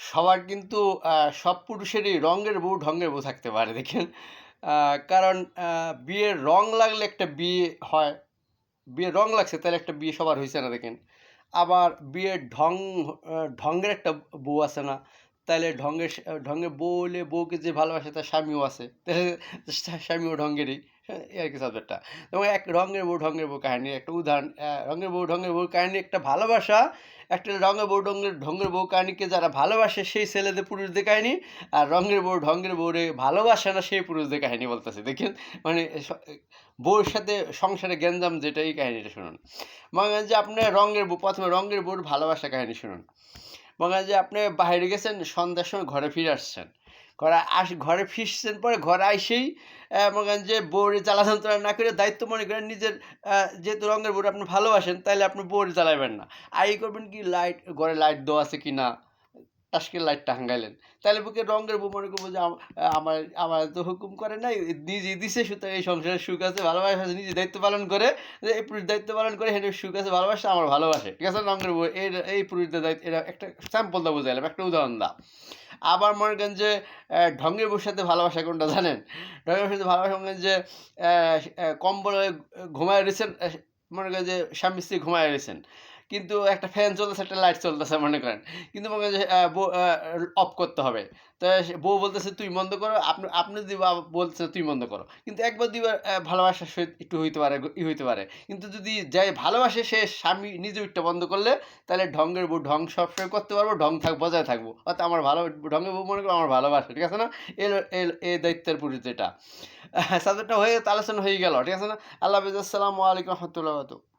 সবার কিন্তু সব পুরুষেরই রঙের বউ, ঢঙ্গের বউ থাকতে পারে দেখেন। আ কারণ বিয়ের রং লাগলে একটা বিয়ে হয়। বিয়ের রং লাগছে তাহলে একটা বিয়ে সবার হইছে না দেখেন। আবার বিয়ের ঢঙ্গের একটা বউ আছে না? তাইলে ঢঙ্গের বউ হইলে বউকে যে ভালোবাসে তার স্বামীও আছে। তাহলে স্বামীও ঢঙ্গেরই। হ্যাঁ? এই আরকি সাবজেক্টটা। এবং এক রঙের বউ, ঢঙ্গের বউ কাহিনীর একটা উদাহরণ রঙের বউ, ঢঙ্গের বউর কাহিনী একটা ভালোবাসা, একটা রঙের বউ, ঢঙ্গের বউ কাহিনীকে যারা ভালোবাসে সেই ছেলেদের পুরুষদের কাহিনী, আর রঙের বউ, ঢঙ্গের বউরে ভালোবাসে না সেই পুরুষদের কাহিনী বলতেছি। দেখেন মানে বউর সাথে সংসারে গ্যাঞ্জাম যেটা এই কাহিনীটা শুনুন। মনে করেন যে আপনি রঙের বউ, ১ম এ রঙের বউর ভালোবাসার কাহিনী শুনুন। মনে করেন যে আপনি বাহিরে গেছেন, সন্ধ্যার সময় ঘরে ফিরে আসছেন। ঘরে ফিরছেন পরে ঘরে আইসেই মনে করেন যে বউরে জ্বালা যন্ত্রণা না করে দায়িত্ব মনে করেন নিজের যেহেতু রঙের বউরে আপনি ভালোবাসেন তাইলে আপনি বউরে জ্বালাইবেন না। করবেন কি ঘরে লাইট দেওয়া আছে কিনা, টাসকে লাইটটা হাঙ্গাইলেন। তাইলে বুকে রঙের বউ মনে করব যে আমার তো হুকুম করে নাই, নিজেই দিছে সুতরাং এই সংসারে সুখ আছে, ভালোবাসা আছে, নিজে দায়িত্ব পালন করে, যে এই পুরুষ দায়িত্ব পালন করে হেনে সুখ আছে, ভালোবাসা আমার ভালোবাসে। ঠিক আছে? রঙের বউ এই পুরুষদের দায়িত্ব, এটা একটা স্যাম্পল দা বুঝাইলাম, একটা উদাহরণ দা। আবার মনে করেন যে ঢঙ্গের বউর সাথে ভালোবাসা কোনটা জানেন? ঢঙ্গের বউর সাথে ভালোবাসা মনে করেন যে অ্যা কম্বলে ঘুমায়ে রইছেন, মনে করেন যে স্বামী-স্ত্রী ঘুমায়ে রইছেন। কিন্তু একটা ফ্যান চলতেছে, একটা লাইট চলতেছে মনে করেন। কিন্তু মনে করেন যে অফ করতে হবে। তো বউ বলতেছে, "তুই বন্ধ করো।" আপনি যদি বলতেছে, "তুই বন্ধ করো।" কিন্তু ১ বার ২ বার ভালোবাসার সহিত একটু হইতে পারে, হইতে পারে। কিন্তু যদি যে ভালোবাসে সে স্বামী নিজে ওইটা বন্ধ করলে তাহলে ঢঙ্গের বউ ঢং সবসময় করতে পারবো, বজায় থাকবো। অর্থাৎ আমার ঢঙ্গের বউ মনে করো আমার ভালোবাসে। ঠিক আছে না? এই দায়িত্বের পুরুষ যেটা। সাবজেক্টটা হয়ে গেছে, আলোচনা হয়ে গেল। ঠিক আছে না? আল্লাহ হাফেজ। আসসালামু আলাইকুম ওয়া রাহমাতুল্লাহি ওয়া বারাকাতুহু।